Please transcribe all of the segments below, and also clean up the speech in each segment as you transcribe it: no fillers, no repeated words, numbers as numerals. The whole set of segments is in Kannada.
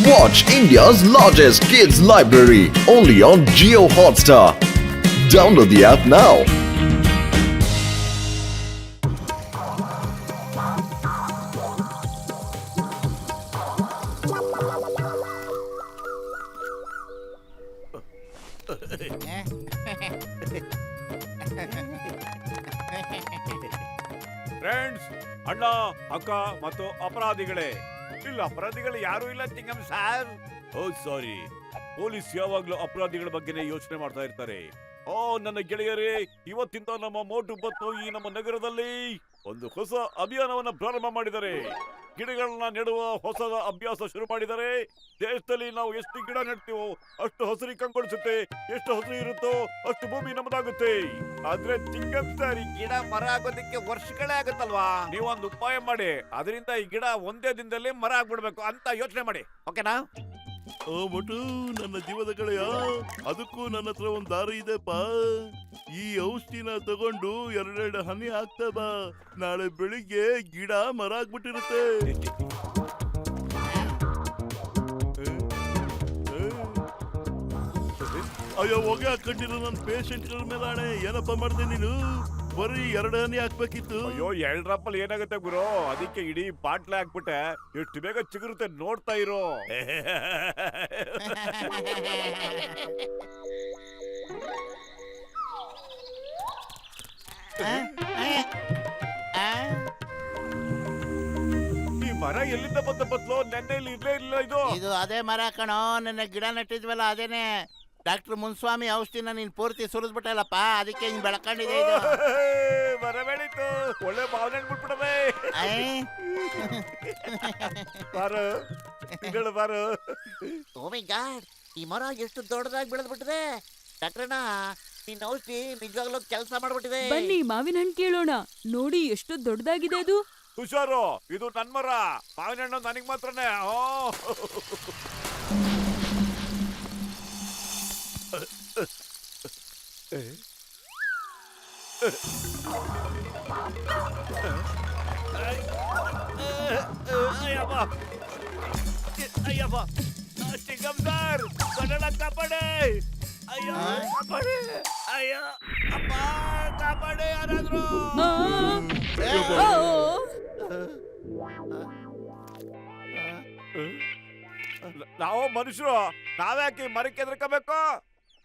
Watch India's largest kids library only on Jio Hotstar. Download the app now. Friends, ಅಣ್ಣ, ಅಕ್ಕ ಮತ್ತು ಅಪರಾಧಿಗಳೇ. ಇಲ್ಲ, ಅಪರಾಧಿಗಳು ಯಾರು ಇಲ್ಲ ಚಿಂಗಂ ಸಾರ್. ಓ ಸಾರಿ, ಪೊಲೀಸ್ ಯಾವಾಗ್ಲೂ ಅಪರಾಧಿಗಳ ಬಗ್ಗೆನೇ ಯೋಚನೆ ಮಾಡ್ತಾ ಇರ್ತಾರೆ. ಓ ನನ್ನ ಗೆಳೆಯರೇ, ಇವತ್ತಿಂದ ನಮ್ಮ ಮೋಟು ಪತ್ನು ಈ ನಮ್ಮ ನಗರದಲ್ಲಿ ಒಂದು ಹೊಸ ಅಭಿಯಾನವನ್ನ ಪ್ರಾರಂಭ ಮಾಡಿದ್ದಾರೆ. ಗಿಡಗಳನ್ನ ನೆಡುವ ಹೊಸ ಅಭ್ಯಾಸ ಶುರು ಮಾಡಿದ್ದಾರೆ. ದೇಶದಲ್ಲಿ ನಾವು ಎಷ್ಟು ಗಿಡ ನೆಡ್ತೀವೋ ಅಷ್ಟು ಹಸಿರು ಕಂಗೊಳಿಸುತ್ತೆ, ಎಷ್ಟು ಹಸಿರು ಇರುತ್ತೋ ಅಷ್ಟು ಭೂಮಿ ನಮ್ಮದಾಗುತ್ತೆ. ಆದ್ರೆ ಚಿಂಗಂ ಸರ್, ಈ ಗಿಡ ಮರ ಆಗೋದಕ್ಕೆ ವರ್ಷಗಳೇ ಆಗುತ್ತಲ್ವಾ? ನೀವೊಂದು ಉಪಾಯ ಮಾಡಿ, ಅದರಿಂದ ಈ ಗಿಡ ಒಂದೇ ದಿನದಲ್ಲಿ ಮರ ಆಗ್ಬಿಡ್ಬೇಕು ಅಂತ ಯೋಚನೆ ಮಾಡಿ, ಓಕೆನಾ? ಓ ಮಟು, ನನ್ನ ಜೀವದ ಗೆಳೆಯ, ಅದಕ್ಕೂ ನನ್ನ ಹತ್ರ ಒಂದ್ ದಾರಿ ಇದೆಪ್ಪ. ಈ ಔಷಧಿನ ತಗೊಂಡು ಎರಡೆರಡು ಹನಿ ಹಾಕ್ತಾ ಬಾ. ನಾಳೆ ಬೆಳಿಗ್ಗೆ ಗಿಡ ಮರ ಆಗ್ಬಿಟ್ಟಿರುತ್ತೆ. ಅಯ್ಯೋ, ಹೊಗೆ ಹಾಕೊಂಡಿರೋ ನನ್ನ ಪೇಷಂಟ್ಗಳ ಮೇಲೆ ಆಣೆ. ಏನಪ್ಪ ಮಾಡ್ದೆ ನೀನು? ಬರೀ 2 ಹನಿ ಹಾಕ್ಬೇಕಿತ್ತು. ಅಯ್ಯೋ, 2 ಡ್ರಾಪಲ್ಲಿ ಏನಾಗುತ್ತೆ ಗುರು? ಅದಕ್ಕೆ ಇಡೀ ಬಾಟ್ಲೆ ಹಾಕ್ಬಿಟ್ಟೆ. ಎಷ್ಟು ಬೇಗ ಚಿಗುರುತ್ತೆ ನೋಡ್ತಾ ಇರೋ. ಈ ಮರ ಎಲ್ಲಿಂದ ಬಂದ ಬದ್ಲು? ನೆನ್ನೆ ಇಲ್ಲಿ ಇರ್ಲೇ ಇಲ್ಲ ಇದು. ಇದು ಅದೇ ಮರ ಕಣೋ, ನನ್ನ ಗಿಡ ನೆಟ್ಟಿದ್ವಲ್ಲ ಅದೇನೆ. ಡಾಕ್ಟರ್ ಮುನ್ಸ್ವಾಮಿ ಔಷಧಿನ ನೀನ್ ಪೂರ್ತಿ ಸುರಿದ್ಬಿಟ್ಟಲ್ಲಪ್ಪ, ಅದಕ್ಕೆ ಹಿಂಗ್ ಬೆಳ್ಕೊಂಡಿದೆ ಇದು. ಮರ ಬೆಳೀತು, ಒಳ್ಳೆ ಭಾವನೆ ಬಿಟ್ಬಿಡವೆ. ಬಾರು ಬಾರು. ಓ ಮೈ ಗಾಡ್, ಈ ಮರ ಎಷ್ಟು ದೊಡ್ಡದಾಗಿ ಬೆಳೆದ್ಬಿಟ್ಟಿದೆ. ಡಾಕ್ಟ್ರಣ್ಣ, ನಿನ್ನ ಔಷಧಿ ನಿಜವಾಗ್ಲೂ ಕೆಲಸ ಮಾಡ್ಬಿಟ್ಟಿದೆ. ಬನ್ನಿ ಮಾವಿನ ಹಣ್ಣು ಕೇಳೋಣ. ನೋಡಿ ಎಷ್ಟು ದೊಡ್ಡದಾಗಿದೆ ಅದು. ಹುಷಾರು, ಇದು ನನ್ ಮರ. ಮಾವಿನ ಹಣ್ಣು ನನಗ್ ಮಾತ್ರನೇ. ಅಯ್ಯಪ್ಪ, ಚಿಂಗಂ ಸರ್, ಕನ್ನಡ ಕಾಪಾಡೆ. ಅಯ್ಯೋ ಕಾಪಾಡೆ, ಅಯ್ಯೋ ಅಪ್ಪ ಕಾಪಾಡೆ ಯಾರಾದ್ರೂ. ನಾವು ಮನುಷ್ಯರು, ನಾವ್ಯಾಕೆ ಮರಕ್ಕೆ ಎದ್ರಕೋಬೇಕು?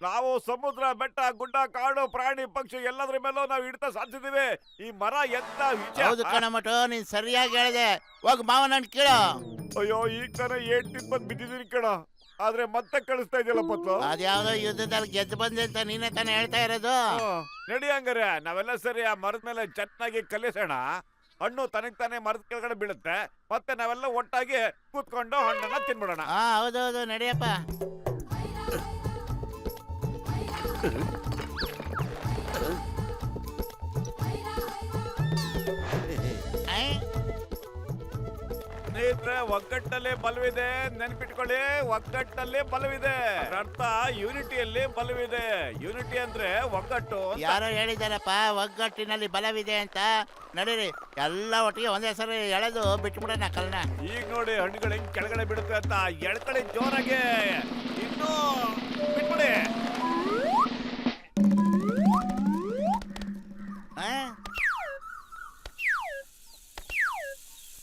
ನಾವು ಸಮುದ್ರ, ಬೆಟ್ಟ, ಗುಡ್ಡ, ಕಾಡು, ಪ್ರಾಣಿ, ಪಕ್ಷಿ ಎಲ್ಲದ್ರ ಮೇಲೂ ನಾವು ಹಿಡಿತ ಸಾಧಿಸಿದೀವಿ. ಈ ಮರ ಎಂತ ಹೌದು ಕಣಮಟು, ನೀನ್ ಸರಿಯಾಗಿ ಹೇಳಿದೆ. ಹೋಗ್ ಮಾವನ ಹಣ್ಣು ಕೇಳೋ. ಅಯ್ಯೋ, ಈಗ ತಾನೇ 8 ಬಂದ್ ಬಿದ್ದಿದ್ದೀನಿ ಕಣ. ಆದ್ರೆ ಮತ್ತೆ ಕಳಿಸ್ತಾ ಇದೆಯಲ್ಲ ಪತ್ಲು. ಅದ್ಯಾವ್ದೋ ಯುದ್ಧದಲ್ಲಿ ಗೆದ್ದು ಬಂದೆ ಅಂತ ನೀನೇ ತಾನೇ ಹೇಳ್ತಾ ಇರೋದು. ನಡಿ ಹಂಗಾರೆ, ನಾವೆಲ್ಲ ಸರಿ ಆ ಮರದ ಮೇಲೆ ಚೆನ್ನಾಗಿ ಕಲಿಸೋಣ. ಹಣ್ಣು ತನಗ್ ತಾನೇ ಮರದ ಕೆಳಗಡೆ ಬೀಳುತ್ತೆ. ಮತ್ತೆ ನಾವೆಲ್ಲ ಒಟ್ಟಾಗಿ ಕೂತ್ಕೊಂಡು ಹಣ್ಣನ್ನ ತಿನ್ಬಿಡೋಣ. ಹೌದೌದು, ನಡಿಯಪ್ಪ. ಸ್ನೇಹಿತರೆ, ಒಗ್ಗಟ್ಟಲ್ಲಿ ಬಲವಿದೆ, ನೆನ್ಪಿಟ್ಕೊಳ್ಳಿ. ಒಗ್ಗಟ್ಟಲ್ಲಿ ಬಲವಿದೆ. ಅರ್ಥ ಯೂನಿಟಿಯಲ್ಲಿ ಬಲವಿದೆ. ಯೂನಿಟಿ ಅಂದ್ರೆ ಒಗ್ಗಟ್ಟು. ಯಾರೋ ಹೇಳಿದಾರಪ್ಪ ಒಗ್ಗಟ್ಟಿನಲ್ಲಿ ಬಲವಿದೆ ಅಂತ. ನಡೀರಿ, ಎಲ್ಲ ಒಟ್ಟಿಗೆ ಒಂದೇ ಸರಿ ಎಳೆದು ಬಿಟ್ಬಿಡೋಣ ಕಲ್ನ. ಈಗ ನೋಡಿ ಹಣ್ಣುಗಳು ಹೆಂಗ್ ಕೆಳಗಡೆ ಬಿಡುತ್ತೆ ಅಂತ. ಎಳ್ಕಡೆ ಜೋರಾಗೆ, ಇನ್ನು ಬಿಟ್ಬಿಡಿ.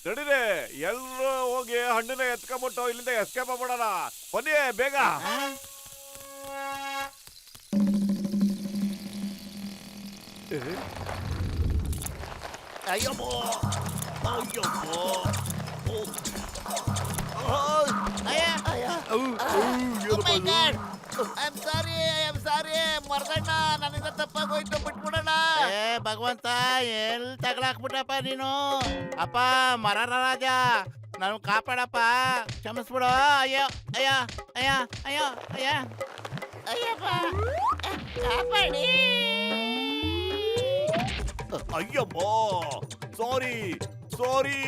ನಡೀರಿ, ಎಲ್ರು ಹೋಗಿ ಹಣ್ಣನ್ನ ಎತ್ಕೊಂಡ್ಬಿಟ್ಟು ಇಲ್ಲಿಂದ ಎಸ್ಕೇಪ್ ಆಗ್ಬಿಡೋಣ. ಬನ್ನಿ ಬೇಗ. ಅಯ್ಯೋ ಮರ್ದಣ್ಣ, ನನಗೆ ತಪ್ಪಾಗೋಯ್ತು, ಬಿಟ್ಬಿಡೋಣ. ಭಗವಂತ, ಎಲ್ ತಗಲಾಕ್ಬಿಟ್ಟಪ್ಪ ನೀನು. ಅಪ್ಪ ಮರ ರಾಜ, ನಾನು ಕಾಪಾಡಪ್ಪ, ಕ್ಷಮಿಸ್ಬಿಡು. ಅಯ್ಯೋ ಅಯ್ಯ ಅಯ್ಯ ಅಯ್ಯೋ ಅಯ್ಯ ಅಯ್ಯಪ್ಪ, ಕಾಪಾಡಿ. ಅಯ್ಯಮ್ಮ, ಸಾರಿ ಸಾರಿ.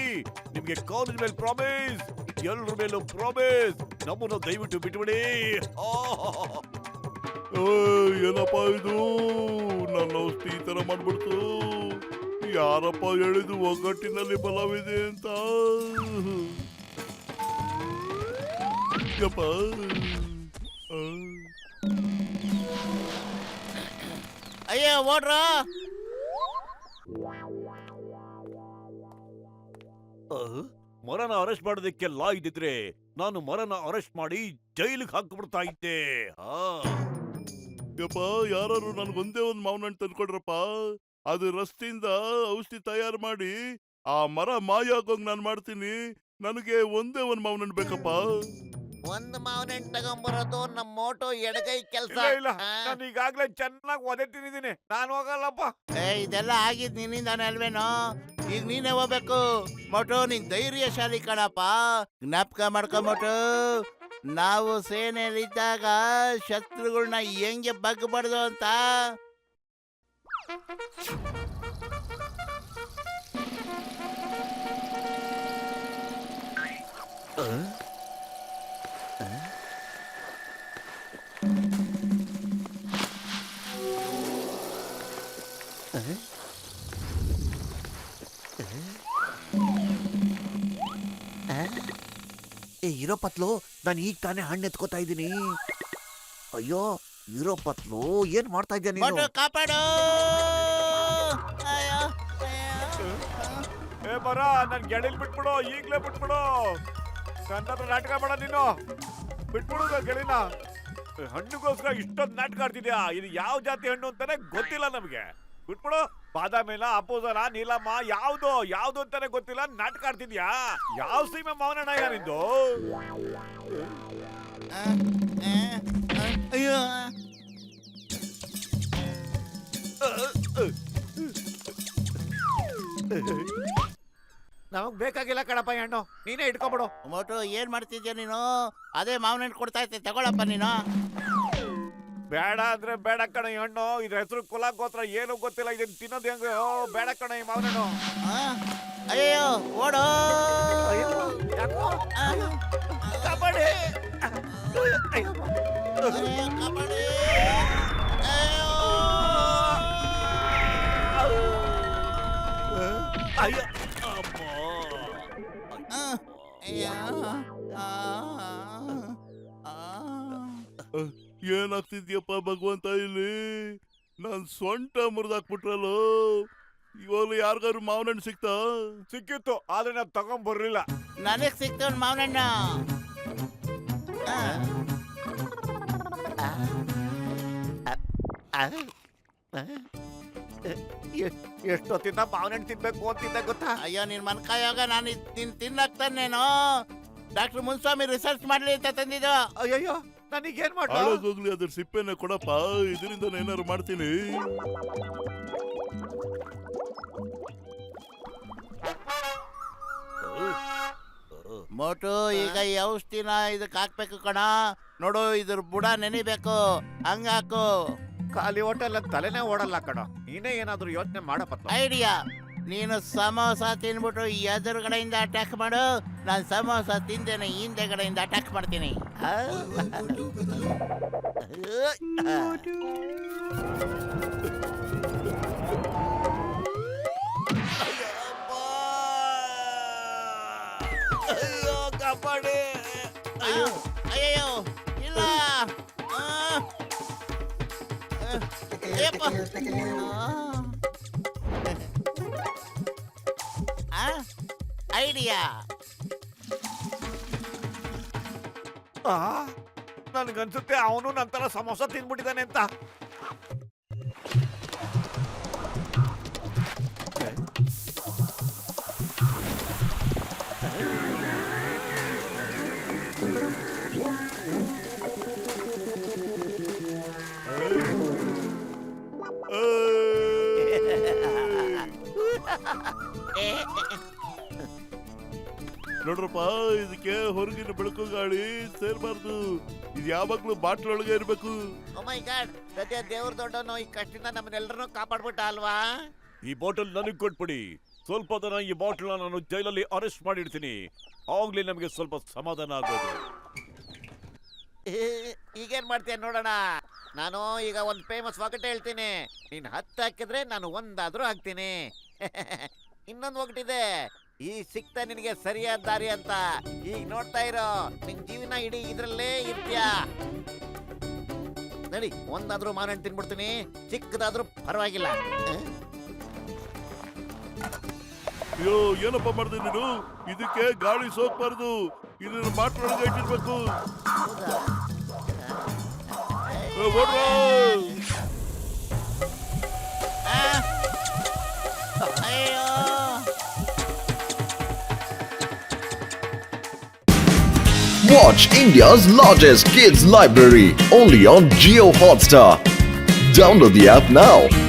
ನಿಮ್ಗೆ ಕಾಲೇಜ್ ಮೇಲೆ ಪ್ರಾಮಿಸ್, ಎಲ್ರ ಮೇಲೂ ಪ್ರಾಮಿಸ್. ನಮ್ಮನ್ನು ದಯವಿಟ್ಟು ಬಿಟ್ಬಿಡಿ. ಏನಪ್ಪ ಇದು? ನನ್ನ ಔಷಧಿ ಈ ತರ ಮಾಡ್ಬಿಡ್ತು. ಯಾರಪ್ಪ ಹೇಳಿದು ಒಗ್ಗಟ್ಟಿನಲ್ಲಿ ಬಲವಿದೆ ಅಂತ? ಯಪ್ಪ ಆ. ಅಯ್ಯೋ ಓಡ್ರ. ಮರನ ಅರೆಸ್ಟ್ ಮಾಡೋದಕ್ಕೆ ಲಾ ಇದ್ದಿದ್ರೆ ನಾನು ಮರನ ಅರೆಸ್ಟ್ ಮಾಡಿ ಜೈಲಿಗೆ ಹಾಕ್ಬಿಡ್ತಾ ಇದ್ದೆ. ಯಪ್ಪ ಯಾರು ನನ್ಗೊಂದೇ ಒಂದ್ ಮಾವಿನ ಹಣ್ಣು ತಂದ್ಕೊಡ್ರಪ್ಪ. ಅದು ರಸ್ತೆಯಿಂದ ಔಷಧಿ ತಯಾರು ಮಾಡಿ ಆ ಮರ ಮಾಯ ಆಗೋಂಗ್ ನಾನ್ ಮಾಡ್ತೀನಿ. ನನಗೆ ಒಂದೇ ಒಂದ್ ಮಾವಿನ ಹಣ್ಣು ಬೇಕಪ್ಪ. ಒಂದು ಮಾವಿನ ಹಣ್ಣು ತಗೊಂಬರೋದು ನಮ್ಮ ಮೋಟೋ ಎಡಗೈ ಕೆಲಸ. ಇಲ್ಲ ನಾನು ಈಗಾಗ್ಲೇ ಚೆನ್ನಾಗಿ ಒದೆ ತಿಂದಿದ್ದೀನಿ, ನಾನು ಹೋಗಲ್ಲಪ್ಪ. ಇದೆಲ್ಲ ಆಗಿದ್ ನಿನ್ನಿಂದಾನೆ ಅಲ್ವೇನೋ. ಈಗ ನೀನೇ ಹೋಗ್ಬೇಕು ಮೋಟು. ನೀನ್ ಧೈರ್ಯಶಾಲಿ ಕಣಪ್ಪ. ಜ್ಞಾಪಕ ಮಾಡ್ಕೊ ಮೋಟು, ನಾವು ಸೇನೆಯಲ್ಲಿದ್ದಾಗ ಶತ್ರುಗಳನ್ನ ಹೆಂಗೆ ಬಗ್ಬಾರ್ದು ಅಂತ. ಇರೋ ಪತ್ಲು, ನಾನು ಈಗ ತಾನೇ ಹಣ್ಣು ಎತ್ಕೋತಾ ಇದ್ದೀನಿ. ಅಯ್ಯೋ ಇರೋ ಪತ್ಲು, ಏನ್ ಮಾಡ್ತಾ ಇದ್ಯಾ ನೀನು? ಮೋಟು ಕಾಪಾಡು. ಅಯ್ಯೋ, ಏ ಮರ, ನನ್ ಗೆಳೆಲ್ ಬಿಟ್ಬಿಡು, ಈಗ್ಲೇ ಬಿಟ್ಬಿಡು. ನನ್ನ ಹತ್ರ ನಾಟಕ ಮಾಡ ನೀನು. ಬಿಟ್ಬಿಡು ನನ್ ಗೆಳೆನ. ಹಣ್ಣುಗೋಸ್ಕರ ಇಷ್ಟೊಂದು ನಾಟಕ ಆಡ್ತಿದ್ಯಾ? ಇದು ಯಾವ ಜಾತಿ ಹಣ್ಣು ಅಂತಾನೆ ಗೊತ್ತಿಲ್ಲ ನಮ್ಗೆ. ಬಿಟ್ಬಿಡು. ಬಾದಾಮಿನ, ಅಪೋಸನ, ನೀಲಮ್ಮ, ಯಾವ್ದು ಅಂತಾನೆ ಗೊತ್ತಿಲ್ಲ, ನಾಟಕ ಆಡ್ತಿದ್ಯಾ? ಯಾವ ಸೀಮೆ ಮಾವನಣ್ಣ ನಿಂದು? ಅಯ್ಯೋ, ನಮಗ್ ಬೇಕಾಗಿಲ್ಲ ಕಣಪ್ಪ ಹಣ್ಣು, ನೀನೇ ಇಟ್ಕೊಬಿಡು. ಮೋಟು ಏನ್ ಮಾಡ್ತಿದ್ಯಾ ನೀನು? ಅದೇ ಮಾವಿನ ಹಣ್ಣು ಕೊಡ್ತಾ ಇರ್ತೀನಿ, ತಗೊಳಪ್ಪ ನೀನು. ಬೇಡ ಅಂದ್ರೆ ಬೇಡ ಕಣ ಈ ಹಣ್ಣು. ಇದ್ರ ಹೆಸರು ಕುಲ ಗೋತ್ರ ಏನು ಗೊತ್ತಿಲ್ಲ, ಇದನ್ನ ತಿನ್ನೋದು ಹೆಂಗ? ಬೇಡ ಕಣ ಈ ಮಾವನಣ್ಣು. ಅಯ್ಯೋ ಓಡೋ. ಕಾಪಾಡಿ. ಅಯ್ಯೋ, ಕಾಪಾಡಿ. ಅಯ್ಯೋ ಅಮ್ಮ. ಏನಾಗ್ತಿದ್ಯಪ್ಪ ಭಗವಂತ ಇಲ್ಲಿ? ನಾನ್ ಸೊಂಟ ಮುರಿದಾಕ್ಬಿಟ್ರಲ್ಲೋ. ಇವಾಗ ಯಾರಿಗಾರು ಮಾವಿನ ಹಣ್ಣು ಸಿಕ್ತಾ? ಸಿಕ್ಕಿತ್ತು, ಆದ್ರೆ ನಾನು ತಗೊಂಡ್ಬರ್ಲಿಲ್ಲ. ನನಗ್ ಸಿಕ್ತವ್ ಮಾವಿನ ಹಣ್ಣು. ಎಷ್ಟೊತ್ತಿಂದ ಮಾವನಣ್ಣು ತಿನ್ಬೇಕು ಅಂತಿದ್ದ ಗೊತ್ತಾ? ಅಯ್ಯೋ ನಿನ್ ಮನ್ಕಾಯೋಗ ನಾನು ತಿನ್ನಕ್ತಾನೇನೋ. ಡಾಕ್ಟರ್ ಮುನ್ಸ್ವಾಮಿ ರಿಸರ್ಚ್ ಮಾಡ್ಲಿ ಅಂತ ತಂದಿದ್ದು. ಅಯ್ಯಯ್ಯೋ, ನನಗೇನ್ ಮಾಡ? ಹಾಳಾಗೋಗ್ಲಿ ಅದ್ರ ಸಿಪ್ಪೆನ ಕೊಡಪ್ಪ, ಇದರಿಂದ ಏನಾರು ಮಾಡ್ತೀನಿ. ಮೋಟು ಈಗ ಈ ಔಷಧಿನ ಇದಕ್ಕೆ ಹಾಕ್ಬೇಕು ಕಣ. ನೋಡು ಇದ್ರ ಬುಡ ನೆನಿಬೇಕು, ಹಂಗಾಕು. ಖಾಲಿ ಹೋಟೆಲ್ ತಲೆನೇ ಓಡಲ್ಲ ಕಣ. ನೀನೇ ಏನಾದ್ರೂ ಯೋಚನೆ ಮಾಡಪ್ಪ. ಐಡಿಯಾ. ನೀನು ಸಮೋಸ ತಿನ್ಬಿಟ್ಟು ಎದುರುಗಡೆಯಿಂದ ಅಟ್ಯಾಕ್ ಮಾಡು, ನಾನು ಸಮೋಸ ತಿಂದೇನೆ ಹಿಂದೆಗಡೆಯಿಂದ ಅಟ್ಯಾಕ್ ಮಾಡ್ತೀನಿ. ಅಯ್ಯೋ ಕಾಪಾಡಿ. ಅಯ್ಯೋ ಇಲ್ಲ. ಐಡಿಯಾ. ನನ್ಗನ್ಸುತ್ತೆ ಅವನು ನಂತರ ಸಮೋಸ ತಿನ್ಬಿಟ್ಟಿದ್ದಾನೆ ಅಂತ. ನೋಡ್ರಪ್ಪ, ಇದಕ್ಕೆ ಹೊರಗಿನ ಬೆಳಕು ಗಾಳಿ ಸೇರ್ಬಾರ್ದು. ಇದು ಯಾವಾಗ್ಲೂ ಬಾಟ್ಲ್ ಒಳಗೆ ಇರ್ಬೇಕು. ಓ ಮೈ ಗಾಡ್, ಸದ್ಯ ದೇವ್ರ ದೊಡ್ಡವನು ಈ ಕಷ್ಟದಿಂದ ನಮ್ಮನ್ನೆಲ್ಲರನ್ನೂ ಕಾಪಾಡ್ಬಿಟ್ಟ ಅಲ್ವಾ? ಈ ಬಾಟಲ್ ನನಗ್ ಕೊಟ್ಬಿಡಿ. ಸ್ವಲ್ಪ ದಿನ ಈ ಬಾಟಲ್ ನಾನು ಜೈಲಲ್ಲಿ ಅರೆಸ್ಟ್ ಮಾಡಿರ್ತೀನಿ. ಆಗ್ಲೇ ನಮಗೆ ಸ್ವಲ್ಪ ಸಮಾಧಾನ ಆಗೋದು. ಈಗೇನ್ ಮಾಡ್ತೀಯ ನೋಡೋಣ. ನಾನು ಈಗ ಒಂದು ಫೇಮಸ್ ಒಗಟು ಹೇಳ್ತೀನಿ. ನೀನ್ 10 ಹಾಕಿದ್ರೆ ನಾನು 1 ಆದ್ರೂ ಹಾಕ್ತೀನಿ. ಇನ್ನೊಂದು ಒಗಟಿದೆ, ಈ ಸಿಕ್ತ ನಿನಗೆ ಸರಿಯಾದ ದಾರಿ ಅಂತ. ಈಗ ನೋಡ್ತಾ ಇರೋ, ನಿನ್ ಜೀವನ ಇಡೀ ಇದ್ರಲ್ಲೇ ಇರ್ತೀಯ. ನಡಿ, ಒಂದಾದ್ರೂ ಮಾವಿನ ಹಣ್ಣು ತಿನ್ಬಿಡ್ತೀನಿ, ಚಿಕ್ಕದಾದ್ರೂ ಪರವಾಗಿಲ್ಲ. ಅಯ್ಯೋ ಏನಪ್ಪ ಮಾಡ್ದೆ ನೀನು? ಇದಕ್ಕೆ ಗಾಳಿ ಸೋಕ್ಬಾರ್ದು, ಇದನ್ನ ಮಾತ್ರೊಳಗೆ ಇಟ್ಟಿರ್ಬೇಕು. ಓಡ್ರೋ! ಅಯ್ಯೋ Watch India's largest kids library only on Geo Hotstar. Download the app now.